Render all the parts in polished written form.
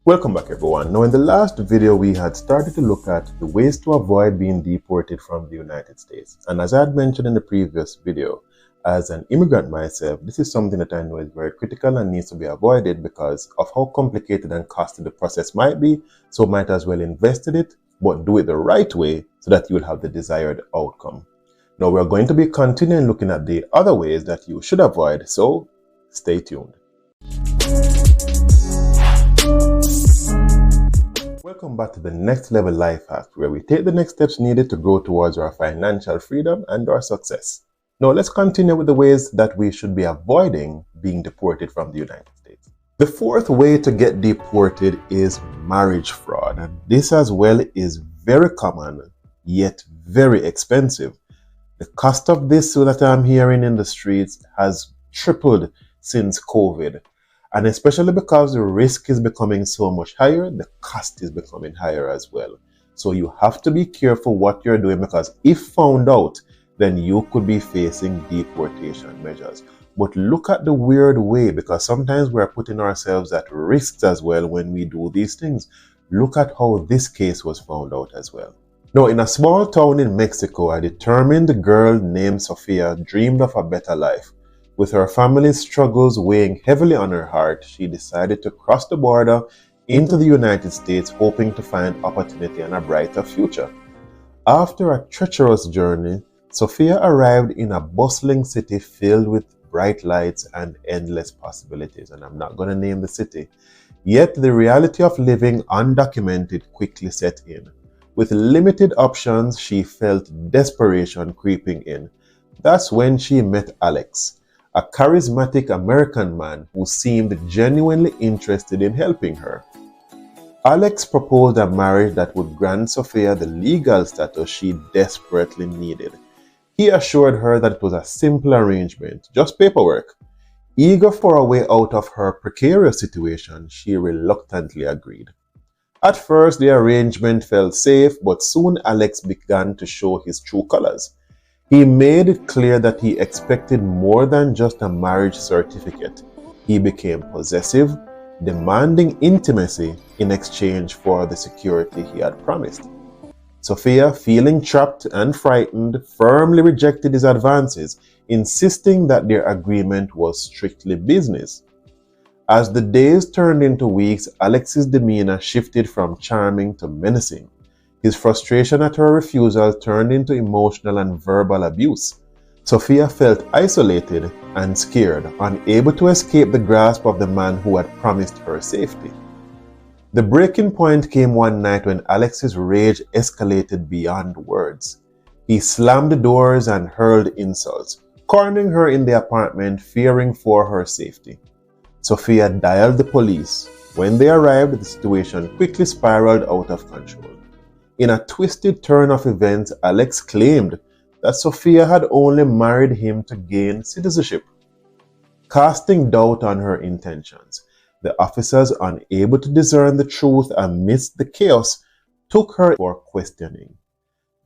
Welcome back everyone. Now in the last video we had started to look at the ways to avoid being deported from the United States. And as I had mentioned in the previous video, as an immigrant myself, this is something that I know is very critical and needs to be avoided because of how complicated and costly the process might be. So might as well invest in it, but do it the right way so that you will have the desired outcome. Now we're going to be continuing looking at the other ways that you should avoid, so stay tuned. Welcome back to the Next Level Life Hack, where we take the next steps needed to grow towards our financial freedom and our success. Now let's continue with the ways that we should be avoiding being deported from the United States. The fourth way to get deported is marriage fraud. And this as well is very common, yet very expensive. The cost of this that I'm hearing in the streets has tripled since COVID. And especially because the risk is becoming so much higher, the cost is becoming higher as well. So you have to be careful what you're doing, because if found out, then you could be facing deportation measures. But look at the weird way, because sometimes we're putting ourselves at risk as well when we do these things. Look at how this case was found out as well. Now, in a small town in Mexico, a determined girl named Sofia dreamed of a better life. With her family's struggles weighing heavily on her heart, she decided to cross the border into the United States, hoping to find opportunity and a brighter future. After a treacherous journey, Sofia arrived in a bustling city filled with bright lights and endless possibilities. And I'm not going to name the city. Yet the reality of living undocumented quickly set in. With limited options, she felt desperation creeping in. That's when she met Alex, a charismatic American man who seemed genuinely interested in helping her. Alex proposed a marriage that would grant Sofia the legal status she desperately needed. He assured her that it was a simple arrangement, just paperwork. Eager for a way out of her precarious situation, she reluctantly agreed. At first, the arrangement felt safe, but soon Alex began to show his true colors. He made it clear that he expected more than just a marriage certificate. He became possessive, demanding intimacy in exchange for the security he had promised. Sofia, feeling trapped and frightened, firmly rejected his advances, insisting that their agreement was strictly business. As the days turned into weeks, Alex's demeanor shifted from charming to menacing. His frustration at her refusal turned into emotional and verbal abuse. Sofia felt isolated and scared, unable to escape the grasp of the man who had promised her safety. The breaking point came one night when Alex's rage escalated beyond words. He slammed the doors and hurled insults, cornering her in the apartment, fearing for her safety. Sofia dialed the police. When they arrived, the situation quickly spiraled out of control. In a twisted turn of events, Alex claimed that Sofia had only married him to gain citizenship. Casting doubt on her intentions, the officers, unable to discern the truth amidst the chaos, took her for questioning.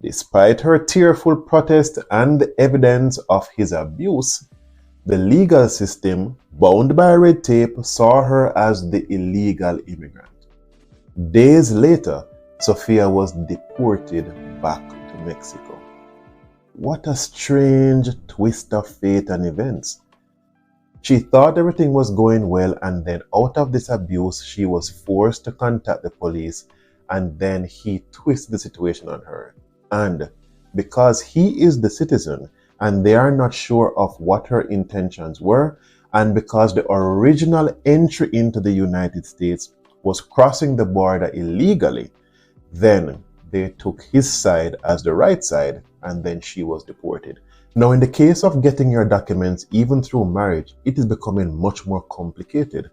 Despite her tearful protest and the evidence of his abuse, the legal system, bound by red tape, saw her as the illegal immigrant. Days later, Sofia was deported back to Mexico. What a strange twist of fate and events. She thought everything was going well, and then out of this abuse, she was forced to contact the police, and then he twisted the situation on her. And because he is the citizen and they are not sure of what her intentions were, and because the original entry into the United States was crossing the border illegally, then they took his side as the right side, and then she was deported. Now, in the case of getting your documents, even through marriage, it is becoming much more complicated.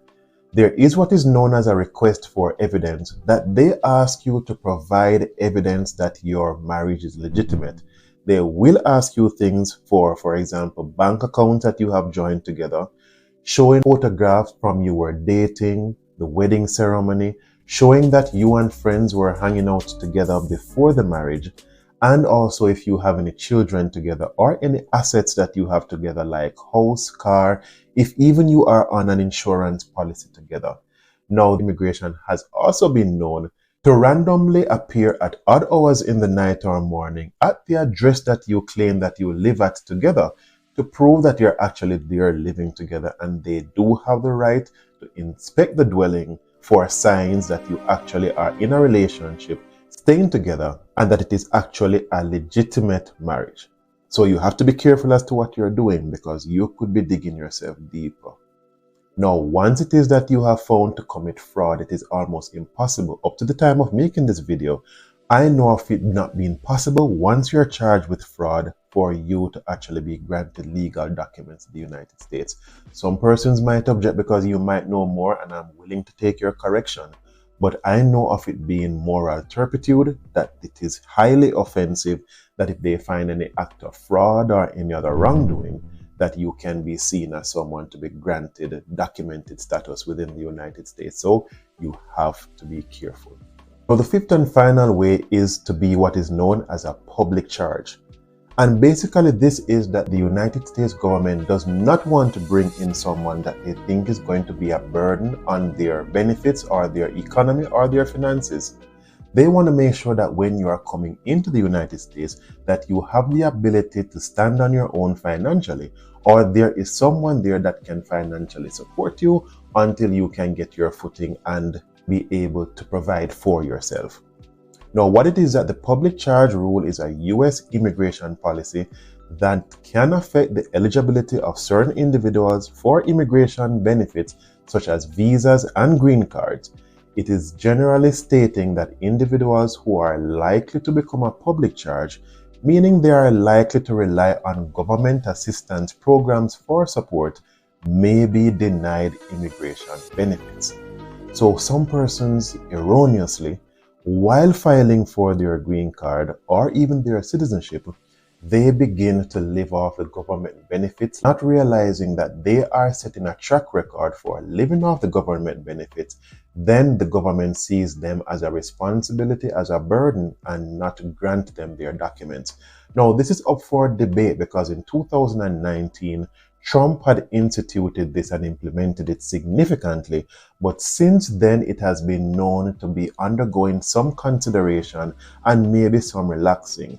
There is what is known as a request for evidence, that they ask you to provide evidence that your marriage is legitimate. They will ask you things for example, bank accounts that you have joined together, showing photographs from you were dating, the wedding ceremony, showing that you and friends were hanging out together before the marriage, and also if you have any children together or any assets that you have together like house, car, if even you are on an insurance policy together. Now, immigration has also been known to randomly appear at odd hours in the night or morning at the address that you claim that you live at together to prove that you're actually there living together, and they do have the right to inspect the dwelling for signs that you actually are in a relationship, staying together, and that it is actually a legitimate marriage. So you have to be careful as to what you're doing, because you could be digging yourself deeper. Now, once it is that you have found to commit fraud, it is almost impossible. Up to the time of making this video, I know of it not being possible once you're charged with fraud for you to actually be granted legal documents in the United States. Some persons might object because you might know more, and I'm willing to take your correction. But I know of it being moral turpitude, that it is highly offensive, that if they find any act of fraud or any other wrongdoing, that you can be seen as someone to be granted documented status within the United States. So you have to be careful. Now, the fifth and final way is to be what is known as a public charge. And basically this is that the United States government does not want to bring in someone that they think is going to be a burden on their benefits or their economy or their finances. They want to make sure that when you are coming into the United States, that you have the ability to stand on your own financially, or there is someone there that can financially support you until you can get your footing and be able to provide for yourself. Now, what it is that the public charge rule is a U.S. immigration policy that can affect the eligibility of certain individuals for immigration benefits such as visas and green cards. It is generally stating that individuals who are likely to become a public charge, meaning they are likely to rely on government assistance programs for support, may be denied immigration benefits. So some persons erroneously, while filing for their green card or even their citizenship, they begin to live off the government benefits, not realizing that they are setting a track record for living off the government benefits. Then the government sees them as a responsibility, as a burden, and not grant them their documents. Now, this is up for debate because in 2019, Trump had instituted this and implemented it significantly, but since then it has been known to be undergoing some consideration and maybe some relaxing.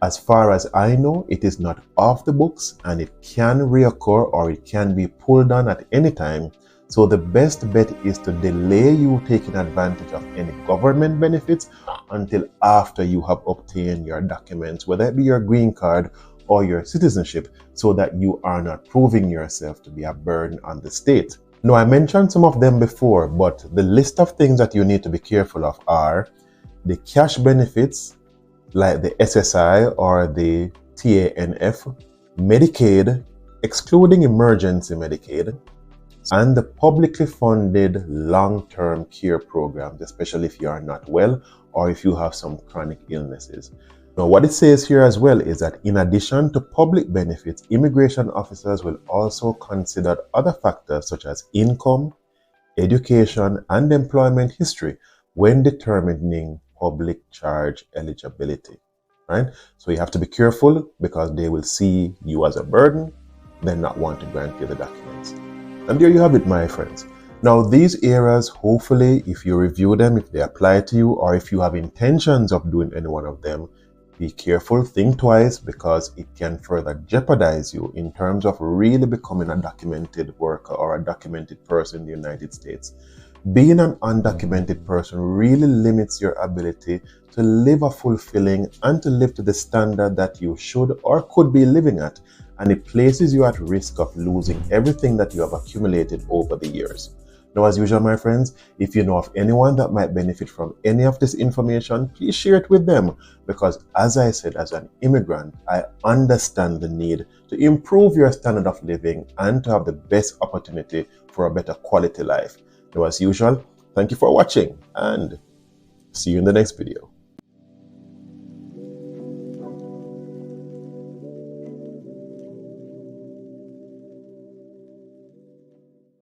As far as I know, it is not off the books and it can reoccur or it can be pulled on at any time. So the best bet is to delay you taking advantage of any government benefits until after you have obtained your documents, whether it be your green card or your citizenship, so that you are not proving yourself to be a burden on the state. Now, I mentioned some of them before, but the list of things that you need to be careful of are the cash benefits, like the SSI or the TANF, Medicaid, excluding emergency Medicaid, and the publicly funded long-term care programs, especially if you are not well or if you have some chronic illnesses. Now, what it says here as well is that in addition to public benefits, immigration officers will also consider other factors such as income, education, and employment history when determining public charge eligibility, right? So you have to be careful because they will see you as a burden, then not want to grant you the documents. And there you have it, my friends. Now, these areas, hopefully, if you review them, if they apply to you, or if you have intentions of doing any one of them, be careful, think twice, because it can further jeopardize you in terms of really becoming a documented worker or a documented person in the United States. Being an undocumented person really limits your ability to live a fulfilling and to live to the standard that you should or could be living at, and it places you at risk of losing everything that you have accumulated over the years. Now, as usual, my friends, if you know of anyone that might benefit from any of this information, please share it with them, because as I said, as an immigrant, I understand the need to improve your standard of living and to have the best opportunity for a better quality life. Now, as usual, thank you for watching and see you in the next video.